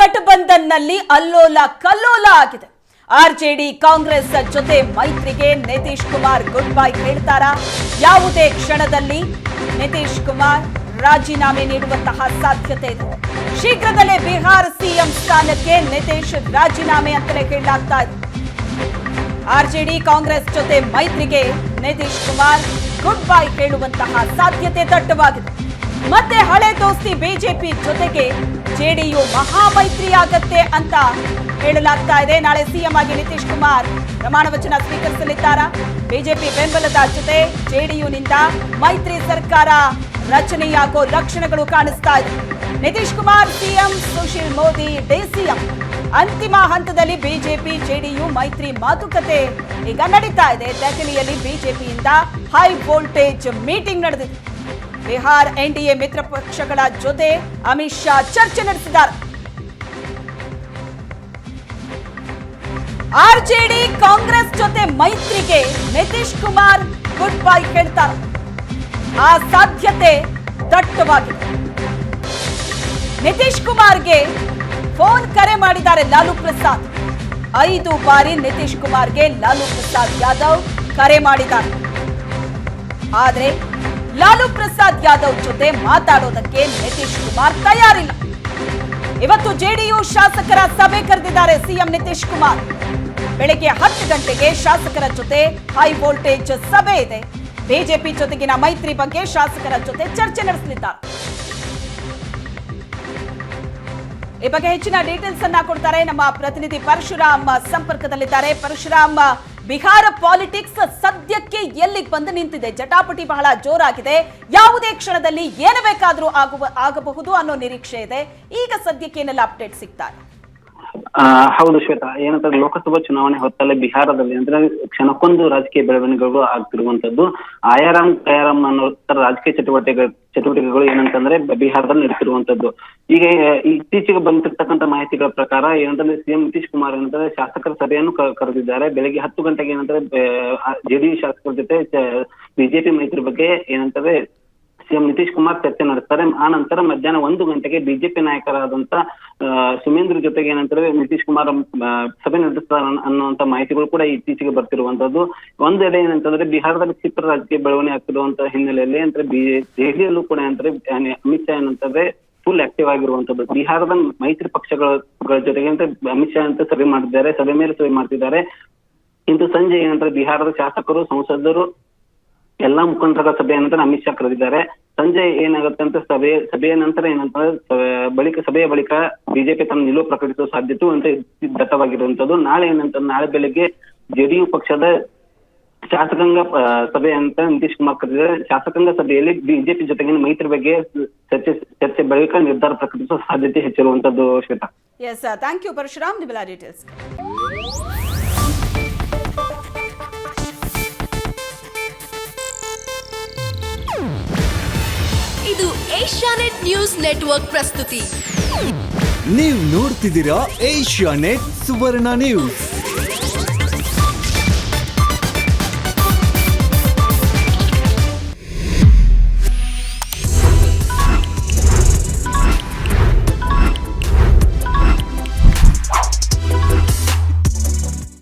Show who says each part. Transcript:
Speaker 1: ಮಹಾಗಠಬಂಧನ್ನಲ್ಲಿ ಅಲ್ಲೋಲ ಕಲ್ಲೋಲ ಆಗಿದೆ. ಆರ್ಜೆಡಿ ಕಾಂಗ್ರೆಸ್ ಜೊತೆ ಮೈತ್ರಿಗೆ Nitish Kumar good bye ಹೇಳ್ತಾರಾ? ಯಾವುದೇ ಕ್ಷಣದಲ್ಲಿ ನಿತೀಶ್ ಕುಮಾರ್ ರಾಜೀನಾಮೆ ನೀಡುವಂತಹ ಸಾಧ್ಯತೆ ಇದೆ. ಶೀಘ್ರದಲ್ಲೇ ಬಿಹಾರ ಸಿಎಂ ಸ್ಥಾನಕ್ಕೆ ನಿತೀಶ್ ರಾಜೀನಾಮೆ ಅಂತಲೇ ಹೇಳಲಾಗ್ತಾ ಇದೆ. ಆರ್ಜೆಡಿ ಕಾಂಗ್ರೆಸ್ ಜೊತೆ ಮೈತ್ರಿಗೆ ನಿತೀಶ್ ಕುಮಾರ್ ಗುಡ್ ಬೈ ಹೇಳುವಂತಹ ಸಾಧ್ಯತೆ ದಟ್ಟವಾಗಿದೆ. ಮತ್ತೆ ಹಳೆ ದೋಸ್ತಿ ಬಿಜೆಪಿ ಜೊತೆಗೆ ಜೆಡಿಯು ಮಹಾಮೈತ್ರಿ ಆಗತ್ತೆ ಅಂತ ಹೇಳಲಾಗ್ತಾ ಇದೆ. ನಾಳೆ ಸಿಎಂ ಆಗಿ ನಿತೀಶ್ ಕುಮಾರ್ ಪ್ರಮಾಣ ವಚನ ಸ್ವೀಕರಿಸಲಿದ್ದಾರಾ? ಬಿಜೆಪಿ ಬೆಂಬಲದ ಜೊತೆ ಜೆಡಿಯುನಿಂದ ಮೈತ್ರಿ ಸರ್ಕಾರ ರಚನೆಯಾಗೋ ಲಕ್ಷಣಗಳು ಕಾಣಿಸ್ತಾ ಇದೆ. Nitish Kumar CM, Sushil Modi DCM. ಅಂತಿಮ ಹಂತದಲ್ಲಿ ಬಿಜೆಪಿ ಜೆಡಿಯು ಮೈತ್ರಿ ಮಾತುಕತೆ ಈಗ ನಡೀತಾ ಇದೆ. ದೆಹಲಿಯಲ್ಲಿ ಬಿಜೆಪಿಯಿಂದ ಹೈ ವೋಲ್ಟೇಜ್ ಮೀಟಿಂಗ್ ನಡೆದಿದೆ. ಬಿಹಾರ್ ಎನ್ಡಿಎ ಮಿತ್ರ ಪಕ್ಷಗಳ ಜೊತೆ ಅಮಿತ್ ಶಾ ಚರ್ಚೆ ನಡೆಸಿದ್ದಾರೆ. ಆರ್ಜೆಡಿ ಕಾಂಗ್ರೆಸ್ ಜೊತೆ ಮೈತ್ರಿಗೆ ನಿತೀಶ್ ಕುಮಾರ್ ಗುಡ್ ಬೈ ಹೇಳ್ತಾರೆ. ಆ ಸಾಧ್ಯತೆ ದಟ್ಟವಾಗಿದೆ. ನಿತೀಶ್ ಕುಮಾರ್ಗೆ ಫೋನ್ ಕರೆ ಮಾಡಿದ್ದಾರೆ ಲಾಲು ಪ್ರಸಾದ್. 5 ಬಾರಿ ನಿತೀಶ್ ಕುಮಾರ್ಗೆ ಲಾಲು ಪ್ರಸಾದ್ ಯಾದವ್ ಕರೆ ಮಾಡಿದ್ದಾರೆ. ಆದರೆ ಲಾಲು ಪ್ರಸಾದ್ ಯಾದವ್ ಜೊತೆ ಮಾತಾಡೋದಕ್ಕೆ ನಿತೀಶ್ ಕುಮಾರ್ ತಯಾರಿಲ್ಲ. ಇವತ್ತು ಜೆಡಿಯು ಶಾಸಕರ ಸಭೆ ಕರೆದಿದ್ದಾರೆ ಸಿಎಂ ನಿತೀಶ್ ಕುಮಾರ್. ಬೆಳಗ್ಗೆ 10 ಗಂಟೆಗೆ ಶಾಸಕರ ಜೊತೆ ಹೈ ವೋಲ್ಟೇಜ್ ಸಭೆ ಇದೆ. ಬಿಜೆಪಿ ಜೊತೆಗಿನ ಮೈತ್ರಿ ಬಗ್ಗೆ ಶಾಸಕರ ಜೊತೆ ಚರ್ಚೆ ನಡೆಸಲಿದ್ದಾರೆ. ಈ ಬಗ್ಗೆ ಹೆಚ್ಚಿನ ಡೀಟೇಲ್ಸ್ ಅನ್ನ ಕೊಡ್ತಾರೆ ನಮ್ಮ ಪ್ರತಿನಿಧಿ ಪರಶುರಾಮ್ ಸಂಪರ್ಕದಲ್ಲಿದ್ದಾರೆ. ಪರಶುರಾಮ್, ಬಿಹಾರ ಪಾಲಿಟಿಕ್ಸ್ ಸದ್ಯಕ್ಕೆ ಎಲ್ಲಿಗೆ ಬಂದು ನಿಂತಿದೆ? ಜಟಾಪಟಿ ಬಹಳ ಜೋರಾಗಿದೆ. ಯಾವುದೇ ಕ್ಷಣದಲ್ಲಿ ಏನು ಬೇಕಾದರೂ ಆಗಬಹುದು ಅನ್ನೋ ನಿರೀಕ್ಷೆ ಇದೆ. ಈಗ ಸದ್ಯಕ್ಕೆ ಏನೆಲ್ಲ ಅಪ್ಡೇಟ್ ಸಿಗ್ತಾರೆ?
Speaker 2: ಹೌದು ಶ್ವೇತಾ, ಏನಂತಂದ್ರೆ ಲೋಕಸಭಾ ಚುನಾವಣೆ ಹೊತ್ತಲ್ಲೇ ಬಿಹಾರದಲ್ಲಿ ಅಂದ್ರೆ ಕ್ಷಣಕ್ಕೊಂದು ರಾಜಕೀಯ ಬೆಳವಣಿಗೆಗಳು ಆಗ್ತಿರುವಂತದ್ದು. ಆಯಾರಾಮ್ ಕಯಾರಾಮ್ ಅನ್ನೋ ರಾಜಕೀಯ ಚಟುವಟಿಕೆಗಳು ಏನಂತಂದ್ರೆ ಬಿಹಾರದಲ್ಲಿ ನಡೀತಿರುವಂತದ್ದು. ಈಗ ಇತ್ತೀಚೆಗೆ ಬಂದಿರ್ತಕ್ಕಂಥ ಮಾಹಿತಿಗಳ ಪ್ರಕಾರ ಏನಂತಂದ್ರೆ ಸಿಎಂ ನಿತೀಶ್ ಕುಮಾರ್ ಏನಂತಂದ್ರೆ ಶಾಸಕರ ಸಭೆಯನ್ನು ಕರೆದಿದ್ದಾರೆ. ಬೆಳಗ್ಗೆ 10 ಗಂಟೆಗೆ ಏನಂದ್ರೆ ಜೆಡಿಯು ಶಾಸಕರ ಜೊತೆ ಬಿಜೆಪಿ ಮೈತ್ರಿ ಬಗ್ಗೆ ಏನಂತಂದ್ರೆ ಸಿಎಂ ನಿತೀಶ್ ಕುಮಾರ್ ಚರ್ಚೆ ನಡೆಸ್ತಾರೆ. ಆ ನಂತರ ಮಧ್ಯಾಹ್ನ 1 ಗಂಟೆಗೆ ಬಿಜೆಪಿ ನಾಯಕರಾದಂತ ಸುಮೇಂದ್ರ ಜೊತೆಗೆ ಏನಂತಾರೆ ನಿತೀಶ್ ಕುಮಾರ್ ಸಭೆ ನಡೆಸ್ತಾರೆ ಅನ್ನುವಂತ ಮಾಹಿತಿಗಳು ಕೂಡ ಇತ್ತೀಚೆಗೆ ಬರ್ತಿರುವಂತದ್ದು. ಒಂದೆಡೆ ಏನಂತಂದ್ರೆ ಬಿಹಾರದಲ್ಲಿ ಕ್ಷಿಪ್ರ ರಾಜಕೀಯ ಬೆಳವಣಿಗೆ ಆಗ್ತಿರುವಂತ ಹಿನ್ನೆಲೆಯಲ್ಲಿ ಅಂದ್ರೆ ದೆಹಲಿಯಲ್ಲೂ ಕೂಡ ಏನಂದ್ರೆ ಅಮಿತ್ ಶಾ ಏನಂತಂದ್ರೆ ಫುಲ್ ಆಕ್ಟಿವ್ ಆಗಿರುವಂತದ್ದು. ಬಿಹಾರದ ಮೈತ್ರಿ ಪಕ್ಷಗಳ ಜೊತೆಗೆ ಅಂತ ಅಮಿತ್ ಶಾ ಅಂತ ಸಭೆ ಮಾಡಿದ್ದಾರೆ, ಸಭೆ ಮೇಲೆ ಸಭೆ ಮಾಡ್ತಿದ್ದಾರೆ. ಇಂದು ಸಂಜೆ ಏನಂದ್ರೆ ಬಿಹಾರದ ಶಾಸಕರು, ಸಂಸದರು, ಎಲ್ಲಾ ಮುಖಂಡರ ಸಭೆ ನಂತರ ಅಮಿತ್ ಶಾ ಕರೆದಿದ್ದಾರೆ. ಸಂಜೆ ಏನಾಗುತ್ತೆ ಅಂತ ಸಭೆಯ ನಂತರ ಏನಂತ ಸಭೆಯ ಬಳಿಕ ಬಿಜೆಪಿ ತನ್ನ ನಿಲುವು ಪ್ರಕಟಿಸುವ ಸಾಧ್ಯತೆ ಅಂತ ದಟ್ಟವಾಗಿರುವಂತದ್ದು. ನಾಳೆ ಏನಂತ ನಾಳೆ ಬೆಳಗ್ಗೆ ಜೆಡಿಯು ಪಕ್ಷದ ಶಾಸಕಾಂಗ ಸಭೆ ಅಂತ ನಿತೀಶ್ ಕುಮಾರ್ ಕರೆದಿದ್ದಾರೆ. ಶಾಸಕಾಂಗ ಸಭೆಯಲ್ಲಿ ಬಿಜೆಪಿ ಜೊತೆಗಿನ ಮೈತ್ರಿ ಬಗ್ಗೆ ಚರ್ಚೆ ಬಳಿಕ ನಿರ್ಧಾರ ಪ್ರಕಟಿಸುವ ಸಾಧ್ಯತೆ ಹೆಚ್ಚಿರುವಂತದ್ದು. Shweta,
Speaker 1: yes, thank you Parashuram, ನಿಮ್ಮೆಲ್ಲ ಡೀಟೇಲ್ಸ್.
Speaker 3: ಇದು ಏಷ್ಯಾನೆಟ್ ನ್ಯೂಸ್ ನೆಟ್ವರ್ಕ್ ಪ್ರಸ್ತುತಿ.
Speaker 4: ನೀವು ನೋಡ್ತಿದ್ದೀರಾ ಏಷ್ಯಾನೆಟ್ ಸುವರ್ಣ ನ್ಯೂಸ್.